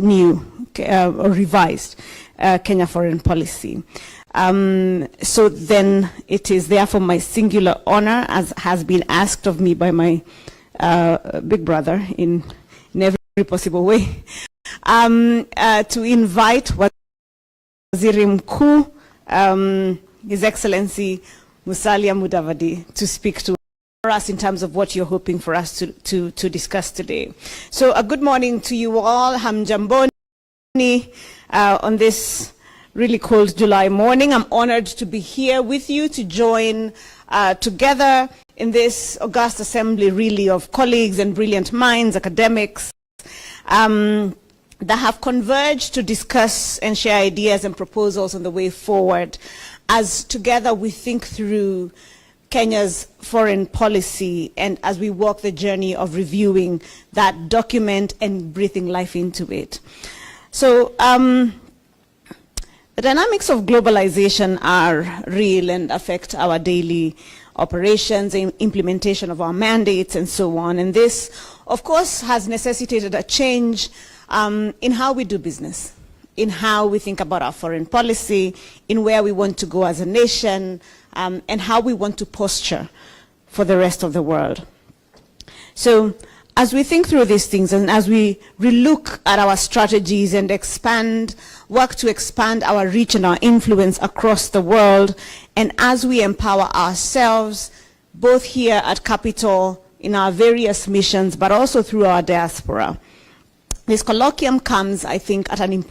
new or revised Kenya foreign policy. So then it is therefore my singular honor, as has been asked of me by my big brother in every possible way, to invite Waziri Mkuu, His Excellency Musalia Mudavadi, to speak to us in terms of what you're hoping for us to discuss today. So a good morning to you all. Hamjamboni on this really cold July morning. I'm honored to be here with you to join together in this august assembly really of colleagues and brilliant minds, academics, that have converged to discuss and share ideas and proposals on the way forward as together we think through Kenya's foreign policy and as we walk the journey of reviewing that document and breathing life into it. So the dynamics of globalization are real and affect our daily operations, implementation of our mandates and so on. And this, of course, has necessitated a change in how we do business, in how we think about our foreign policy, in where we want to go as a nation, and how we want to posture for the rest of the world. So as we think through these things and as we relook at our strategies and work to expand our reach and our influence across the world, and as we empower ourselves, both here at Capitol, in our various missions, but also through our diaspora, this colloquium comes, I think, at an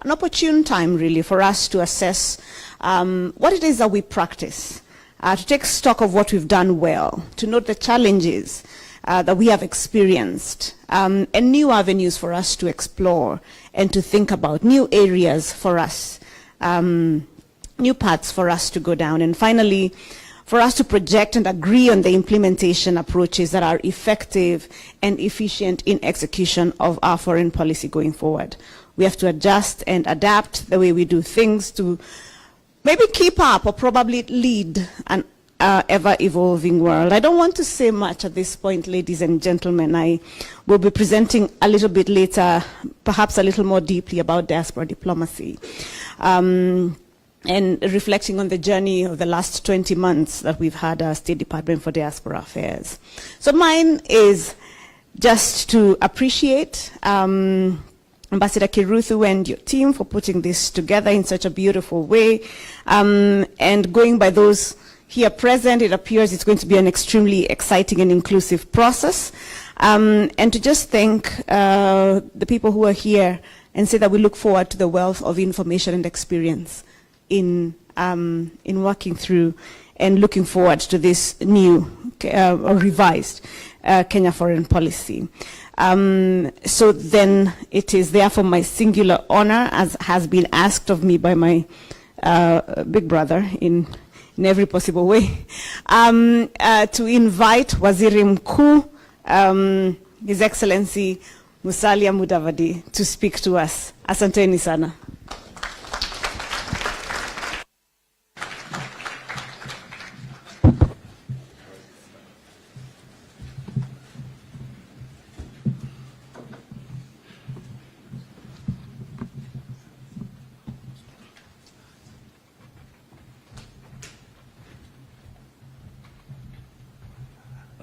opportune time, really, for us to assess what it is that we practice, to take stock of what we've done well, to note the challenges that we have experienced, and new avenues for us to explore and to think about, new areas for us, new paths for us to go down, and finally, for us to project and agree on the implementation approaches that are effective and efficient in execution of our foreign policy going forward. We have to adjust and adapt the way we do things to maybe keep up or probably lead an ever-evolving world. I don't want to say much at this point, ladies and gentlemen. I will be presenting a little bit later, perhaps a little more deeply about diaspora diplomacy. And reflecting on the journey of the last 20 months that we've had a State Department for Diaspora Affairs. So mine is just to appreciate Ambassador Kiruthu and your team for putting this together in such a beautiful way. And going by those here present, it appears it's going to be an extremely exciting and inclusive process. And to just thank the people who are here and say that we look forward to the wealth of information and experience in working through and looking forward to this new or revised Kenya foreign policy. So then it is therefore my singular honor, as has been asked of me by my big brother in every possible way, to invite Waziri Mkuu, His Excellency Musalia Mudavadi, to speak to us. Asanteni sana.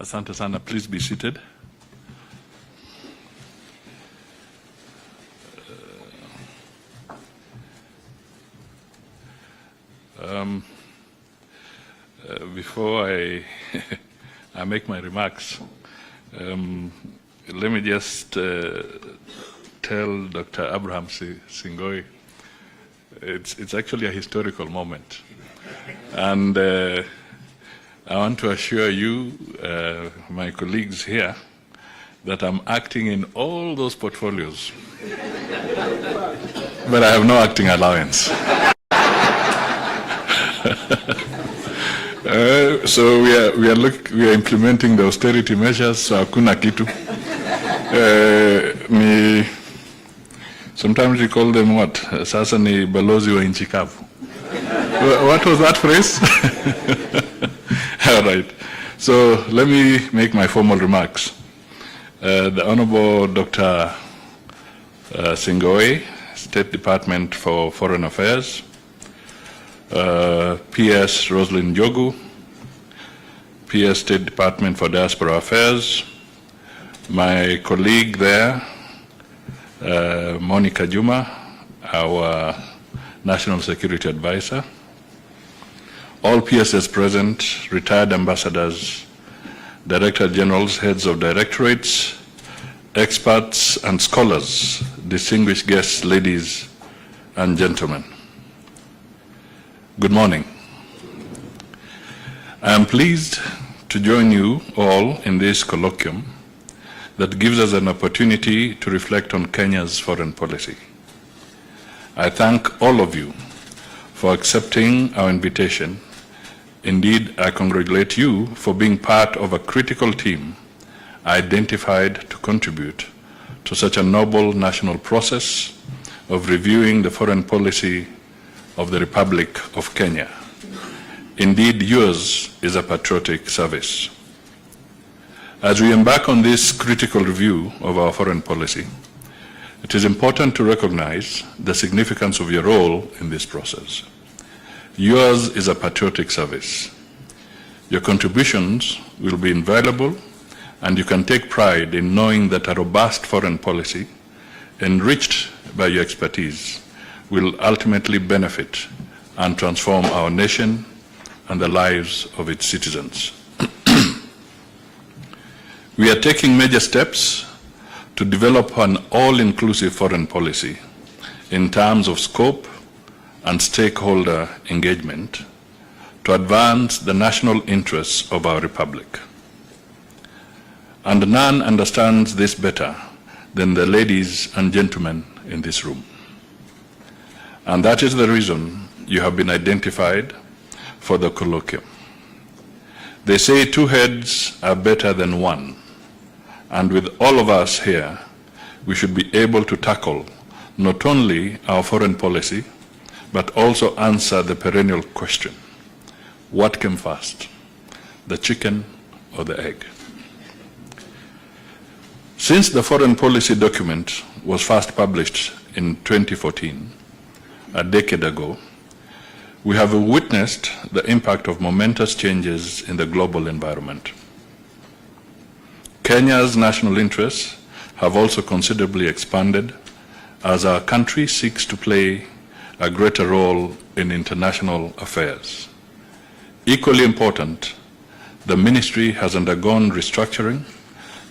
Asante sana, please be seated. Before I make my remarks, let me just tell Dr. Abraham Singoi, it's actually a historical moment. And I want to assure you, my colleagues here, that I'm acting in all those portfolios. But I have no acting allowance. So we are implementing the austerity measures, so hakuna kitu. Sometimes we call them what? Sasa ni balozi wa nchi kavu. What was that phrase? All right. So let me make my formal remarks. The Honorable Dr. Singoe, State Department for Foreign Affairs, PS Roslyn Jogu, PS State Department for Diaspora Affairs, my colleague there, Monica Juma, our National Security Advisor, all PSS present, retired ambassadors, Director Generals, heads of directorates, experts and scholars, distinguished guests, ladies and gentlemen. Good morning. I am pleased to join you all in this colloquium that gives us an opportunity to reflect on Kenya's foreign policy. I thank all of you for accepting our invitation. Indeed, I congratulate you for being part of a critical team identified to contribute to such a noble national process of reviewing the foreign policy of the Republic of Kenya. Indeed, yours is a patriotic service. As we embark on this critical review of our foreign policy, it is important to recognize the significance of your role in this process. Yours is a patriotic service. Your contributions will be invaluable, and you can take pride in knowing that a robust foreign policy, enriched by your expertise, will ultimately benefit and transform our nation and the lives of its citizens. We are taking major steps to develop an all-inclusive foreign policy in terms of scope and stakeholder engagement to advance the national interests of our Republic. And none understands this better than the ladies and gentlemen in this room. And that is the reason you have been identified for the colloquium. They say two heads are better than one, and with all of us here, we should be able to tackle not only our foreign policy, but also answer the perennial question: what came first, the chicken or the egg? Since the foreign policy document was first published in 2014, a decade ago, we have witnessed the impact of momentous changes in the global environment. Kenya's national interests have also considerably expanded as our country seeks to play a greater role in international affairs. Equally important, the ministry has undergone restructuring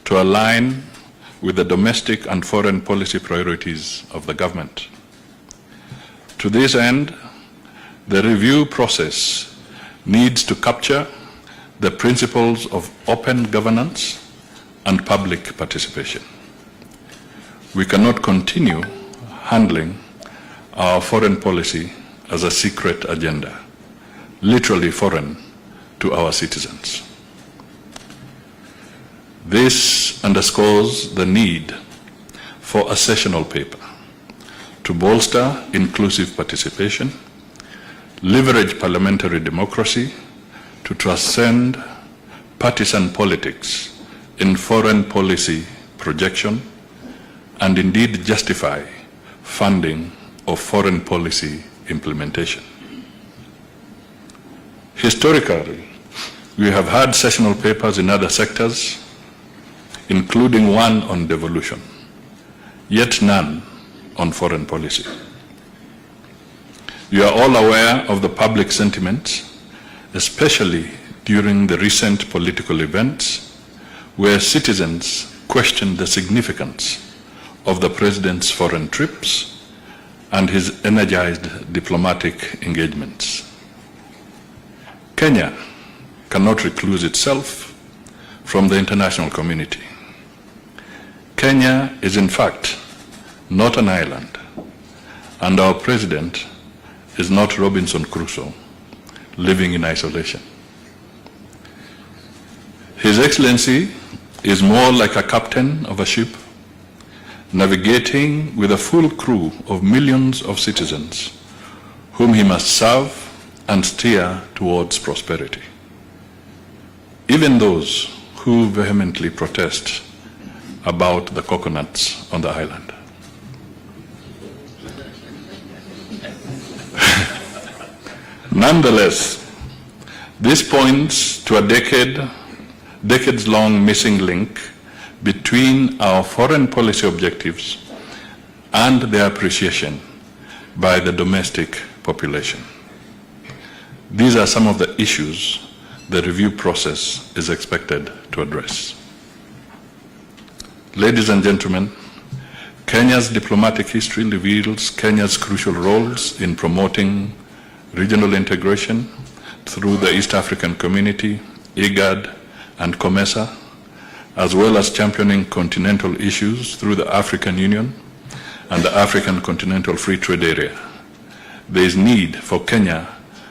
to align with the domestic and foreign policy priorities of the government. To this end, the review process needs to capture the principles of open governance and public participation. We cannot continue handling our foreign policy as a secret agenda, literally foreign to our citizens. This underscores the need for a sessional paper to bolster inclusive participation, leverage parliamentary democracy to transcend partisan politics in foreign policy projection, and indeed justify funding of foreign policy implementation. Historically, we have had sessional papers in other sectors, including one on devolution, yet none on foreign policy. You are all aware of the public sentiment, especially during the recent political events, where citizens questioned the significance of the President's foreign trips and his energized diplomatic engagements. Kenya cannot recluse itself from the international community. Kenya is in fact not an island, and our President is not Robinson Crusoe living in isolation. His Excellency is more like a captain of a ship navigating with a full crew of millions of citizens whom he must serve and steer towards prosperity. Even those who vehemently protest about the coconuts on the island. Nonetheless, this points to a decades-long missing link between our foreign policy objectives and their appreciation by the domestic population. These are some of the issues the review process is expected to address. Ladies and gentlemen, Kenya's diplomatic history reveals Kenya's crucial roles in promoting regional integration through the East African Community, IGAD, and COMESA, as well as championing continental issues through the African Union and the African Continental Free Trade Area. There is need for Kenya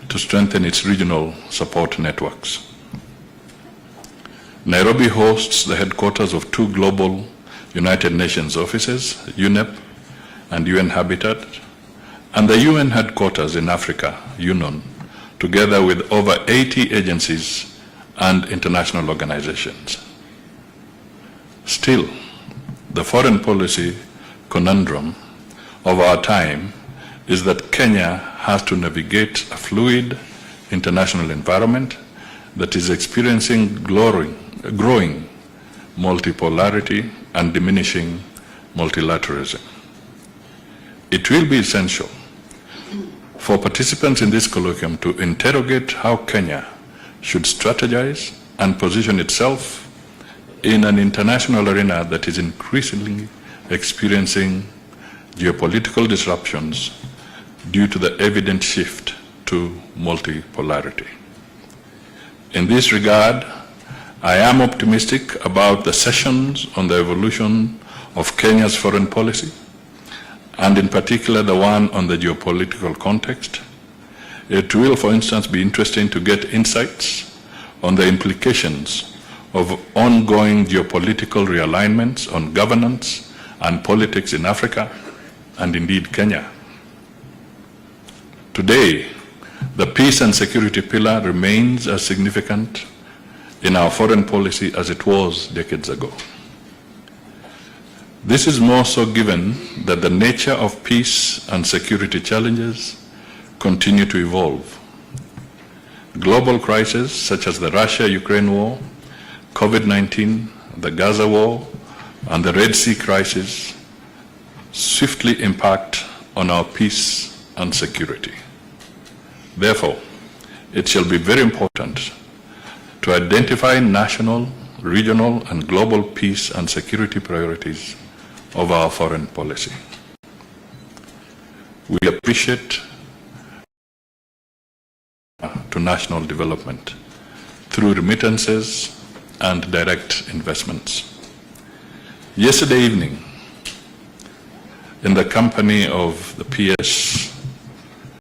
to strengthen its regional support networks. Nairobi hosts the headquarters of two global United Nations offices, UNEP and UN Habitat, and the UN headquarters in Africa, UNON, together with over 80 agencies and international organizations. Still, the foreign policy conundrum of our time is that Kenya has to navigate a fluid international environment that is experiencing growing multipolarity and diminishing multilateralism. It will be essential for participants in this colloquium to interrogate how Kenya should strategize and position itself in an international arena that is increasingly experiencing geopolitical disruptions due to the evident shift to multipolarity. In this regard, I am optimistic about the sessions on the evolution of Kenya's foreign policy, and in particular the one on the geopolitical context. It will, for instance, be interesting to get insights on the implications of ongoing geopolitical realignments on governance and politics in Africa, and indeed Kenya. Today, the peace and security pillar remains as significant in our foreign policy as it was decades ago. This is more so given that the nature of peace and security challenges continue to evolve. Global crises such as the Russia-Ukraine war, COVID-19, the Gaza war, and the Red Sea crisis swiftly impact on our peace and security. Therefore, it shall be very important to identify national, regional, and global peace and security priorities of our foreign policy. We appreciate to national development through remittances and direct investments. Yesterday evening, in the company of the PS